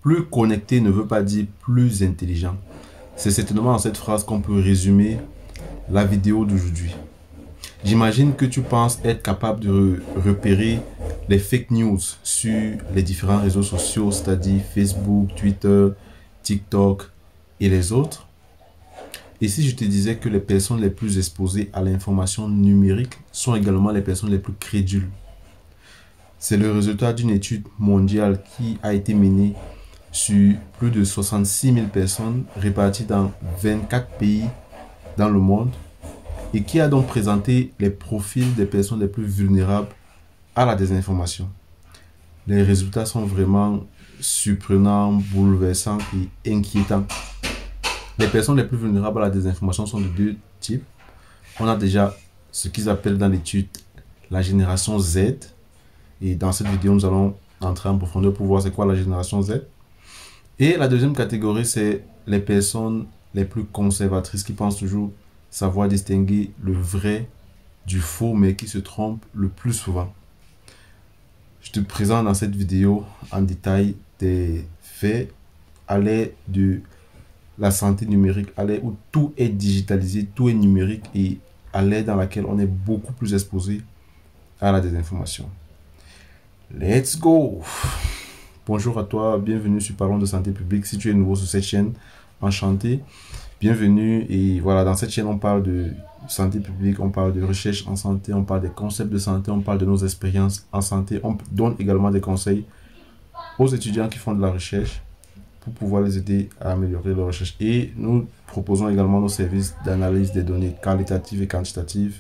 plus connecté ne veut pas dire plus intelligent. C'est certainement dans cette phrase qu'on peut résumer la vidéo d'aujourd'hui. J'imagine que tu penses être capable de repérer les fake news sur les différents réseaux sociaux, c'est-à-dire Facebook, Twitter, TikTok et les autres. Et si je te disais que les personnes les plus exposées à l'information numérique sont également les personnes les plus crédules? C'est le résultat d'une étude mondiale qui a été menée sur plus de 66 000 personnes réparties dans 24 pays dans le monde et qui a donc présenté les profils des personnes les plus vulnérables à la désinformation. Les résultats sont vraiment surprenants, bouleversants et inquiétants. Les personnes les plus vulnérables à la désinformation sont de deux types. On a déjà ce qu'ils appellent dans l'étude la génération Z. Et dans cette vidéo, nous allons entrer en profondeur pour voir c'est quoi la génération Z. Et la deuxième catégorie, c'est les personnes les plus conservatrices qui pensent toujours savoir distinguer le vrai du faux, mais qui se trompent le plus souvent. Je te présente dans cette vidéo en détail des faits à l'ère de la santé numérique, à l'ère où tout est digitalisé, tout est numérique et à l'ère dans laquelle on est beaucoup plus exposé à la désinformation. Let's go! Bonjour à toi, bienvenue sur Parlons de santé publique. Si tu es nouveau sur cette chaîne, enchanté, bienvenue. Et voilà, dans cette chaîne, on parle de santé publique, on parle de recherche en santé, on parle des concepts de santé, on parle de nos expériences en santé. On donne également des conseils aux étudiants qui font de la recherche pour pouvoir les aider à améliorer leur recherche. Et nous proposons également nos services d'analyse des données qualitatives et quantitatives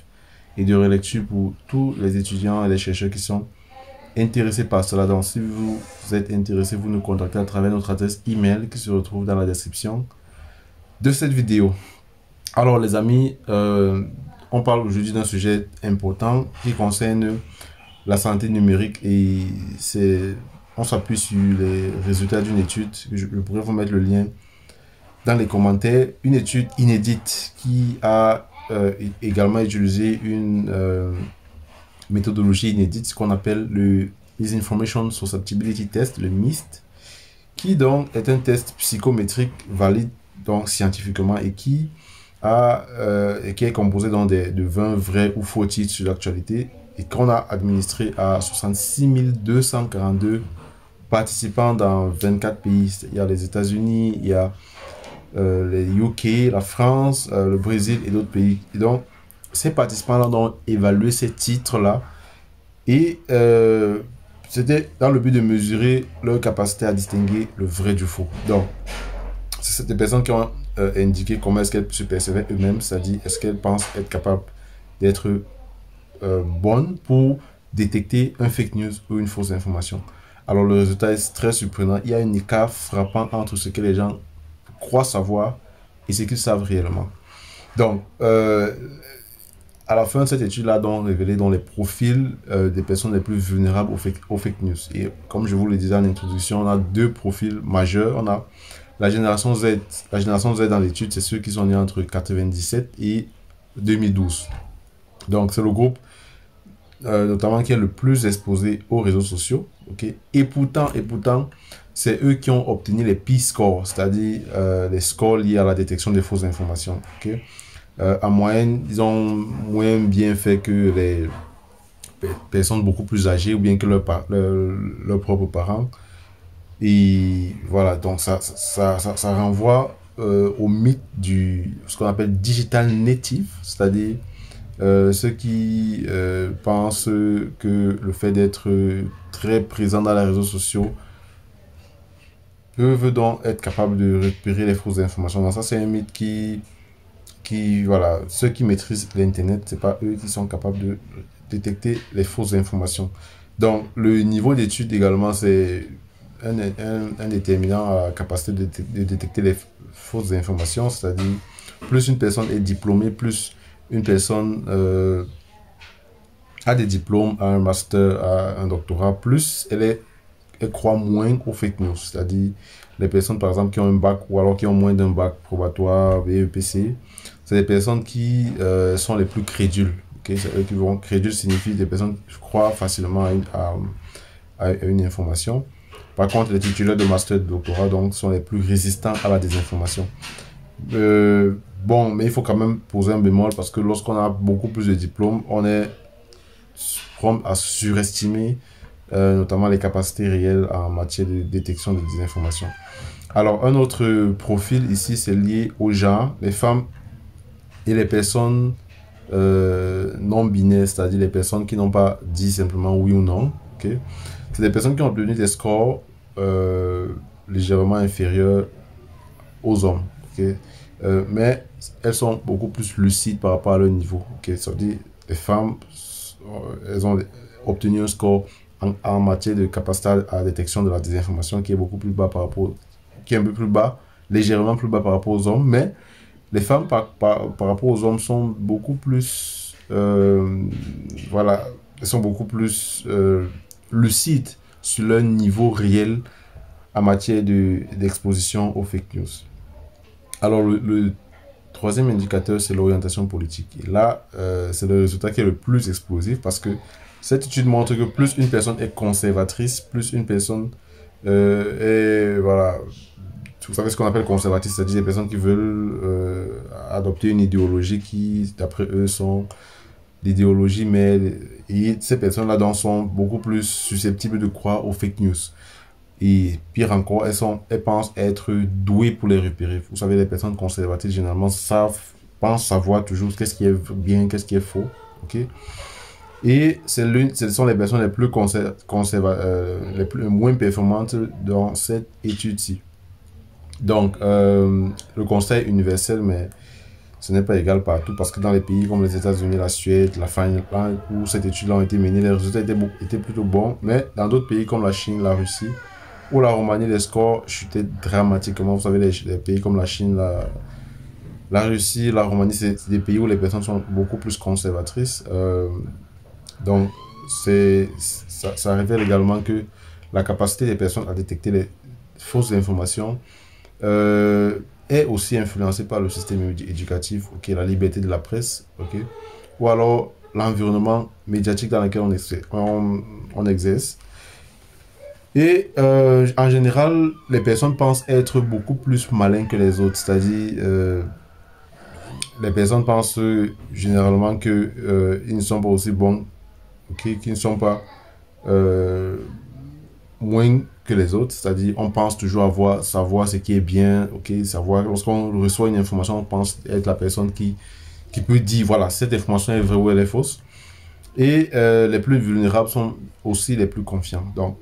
et de relecture pour tous les étudiants et les chercheurs qui sont intéressés par cela. Donc, si vous êtes intéressé, vous nous contactez à travers notre adresse email qui se retrouve dans la description de cette vidéo. Alors, les amis, on parle aujourd'hui d'un sujet important qui concerne la santé numérique et on s'appuie sur les résultats d'une étude. Je pourrais vous mettre le lien dans les commentaires. Une étude inédite qui a également utilisé une méthodologie inédite, ce qu'on appelle le Misinformation Susceptibility Test, le MIST, qui donc est un test psychométrique valide donc scientifiquement et qui est composé donc de 20 vrais ou faux titres sur l'actualité et qu'on a administré à 66 242 participants dans 24 pays. Il y a les États-Unis, il y a les UK, la France, le Brésil et d'autres pays. Et donc, ces participants-là ont évalué ces titres-là et c'était dans le but de mesurer leur capacité à distinguer le vrai du faux. Donc, c'est des personnes qui ont indiqué comment est-ce qu'elles se percevaient eux-mêmes, c'est-à-dire est-ce qu'elles pensent être capables d'être bonnes pour détecter un fake news ou une fausse information. Alors, le résultat est très surprenant. Il y a un écart frappant entre ce que les gens croient savoir et ce qu'ils savent réellement. Donc, à la fin de cette étude-là, on révélé les profils des personnes les plus vulnérables aux fake news. Et comme je vous le disais en introduction, on a deux profils majeurs. On a la génération Z. La génération Z dans l'étude, c'est ceux qui sont nés entre 97 et 2012. Donc, c'est le groupe notamment qui est le plus exposé aux réseaux sociaux. Okay? Et pourtant, c'est eux qui ont obtenu les P-scores, c'est-à-dire les scores liés à la détection des fausses informations. Okay? En moyenne, ils ont moins bien fait que les personnes beaucoup plus âgées ou bien que leurs propres parents. Et voilà, donc ça renvoie au mythe ce qu'on appelle digital native, c'est-à-dire ceux qui pensent que le fait d'être très présent dans les réseaux sociaux peuvent donc être capables de repérer les fausses informations. Donc ça, c'est un mythe voilà, ceux qui maîtrisent l'Internet, c'est pas eux qui sont capables de détecter les fausses informations. Donc, le niveau d'étude également, c'est un déterminant à la capacité de détecter les fausses informations, c'est-à-dire plus une personne est diplômée, plus une personne a des diplômes, a un master, a un doctorat, plus elle croit moins aux fake news, c'est-à-dire les personnes par exemple qui ont un bac ou alors qui ont moins d'un bac probatoire, BEPC, c'est des personnes qui sont les plus crédules. Okay? C'est eux qui vont crédules signifie des personnes qui croient facilement à une information. Par contre, les titulaires de master et de doctorat donc, sont les plus résistants à la désinformation. Bon, mais il faut quand même poser un bémol parce que lorsqu'on a beaucoup plus de diplômes, on est prompt à surestimer notamment les capacités réelles en matière de détection de désinformation. Alors, un autre profil ici, c'est lié au genre, les femmes et les personnes non binaires, c'est-à-dire les personnes qui n'ont pas dit simplement oui ou non. Okay? C'est des personnes qui ont obtenu des scores légèrement inférieurs aux hommes. Okay? Mais elles sont beaucoup plus lucides par rapport à leur niveau. Okay? Ça veut dire les femmes, elles ont obtenu un score en matière de capacité à la détection de la désinformation qui est beaucoup plus bas par rapport, qui est un peu plus bas, légèrement plus bas par rapport aux hommes, mais les femmes par rapport aux hommes sont beaucoup plus, voilà, elles sont beaucoup plus lucides sur leur niveau réel en matière d'exposition aux fake news. Alors le troisième indicateur, c'est l'orientation politique. Et là, c'est le résultat qui est le plus explosif parce que cette étude montre que plus une personne est conservatrice, plus une personne est, voilà, vous savez ce qu'on appelle conservatrice, c'est-à-dire des personnes qui veulent adopter une idéologie qui, d'après eux, sont l'idéologie, mais et ces personnes-là donc sont beaucoup plus susceptibles de croire aux fake news. Et pire encore, elles pensent être douées pour les repérer. Vous savez, les personnes conservatrices, généralement, pensent savoir toujours qu'est-ce qui est bien, qu'est-ce qui est faux. Ok? Et ce sont les personnes les plus les moins performantes dans cette étude-ci. Donc, le constat est universel, mais ce n'est pas égal partout parce que dans les pays comme les États-Unis, la Suède, la Finlande, où cette étude-là a été menée, les résultats étaient plutôt bons. Mais dans d'autres pays comme la Chine, la Russie ou la Roumanie, les scores chutaient dramatiquement. Vous savez, les pays comme la Chine, la Russie, la Roumanie, c'est des pays où les personnes sont beaucoup plus conservatrices. Donc, ça révèle également que la capacité des personnes à détecter les fausses informations est aussi influencée par le système éducatif, okay, la liberté de la presse, okay, ou alors l'environnement médiatique dans lequel on exerce. Et en général, les personnes pensent être beaucoup plus malins que les autres, c'est-à-dire les personnes pensent généralement qu'ils ne sont pas aussi bons, okay, qu'ils ne sont pas moins que les autres, c'est-à-dire on pense toujours savoir ce qui est bien, okay, savoir, lorsqu'on reçoit une information, on pense être la personne qui peut dire, voilà, cette information est vraie ou elle est fausse. Et les plus vulnérables sont aussi les plus confiants. Donc,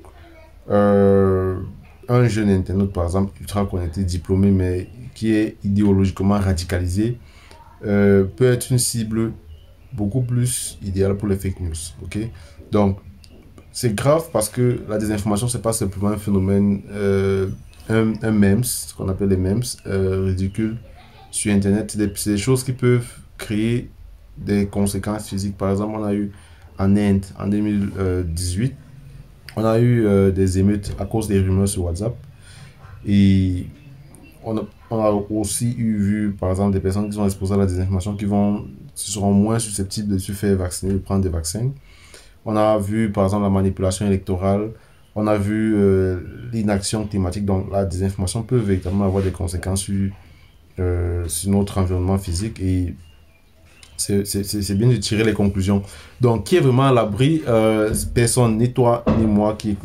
un jeune internaute, par exemple, ultra connecté, diplômé, mais qui est idéologiquement radicalisé, peut être une cible beaucoup plus idéale pour les fake news. Okay? Donc, c'est grave parce que la désinformation, c'est pas simplement un phénomène, un memes, ce qu'on appelle les memes, ridicules sur Internet. C'est des choses qui peuvent créer des conséquences physiques. Par exemple, on a eu en Inde, en 2018, on a eu des émeutes à cause des rumeurs sur WhatsApp. Et on a aussi vu, par exemple, des personnes qui sont exposées à la désinformation qui seront moins susceptibles de se faire vacciner, de prendre des vaccins. On a vu, par exemple, la manipulation électorale. On a vu l'inaction climatique. Donc, la désinformation peut véritablement avoir des conséquences sur notre environnement physique. Et c'est bien de tirer les conclusions. Donc, qui est vraiment à l'abri? Personne, ni toi, ni moi qui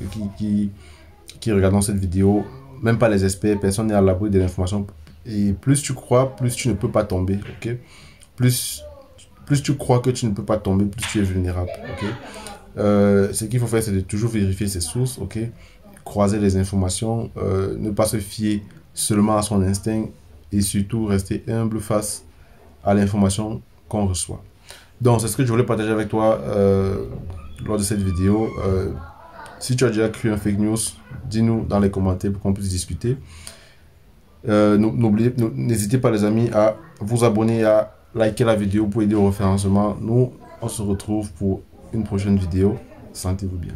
regardons cette vidéo. Même pas les experts. Personne n'est à l'abri de l'information. Et plus tu crois, plus tu ne peux pas tomber. Okay? Plus tu crois que tu ne peux pas tomber, plus tu es vulnérable. Okay? Ce qu'il faut faire, c'est de toujours vérifier ses sources, okay? Croiser les informations, ne pas se fier seulement à son instinct et surtout rester humble face à l'information qu'on reçoit. Donc, c'est ce que je voulais partager avec toi lors de cette vidéo. Si tu as déjà cru un fake news, dis-nous dans les commentaires pour qu'on puisse discuter. N'hésitez pas les amis à vous abonner, à liker la vidéo pour aider au référencement. Nous, on se retrouve pour une prochaine vidéo. Sentez-vous bien.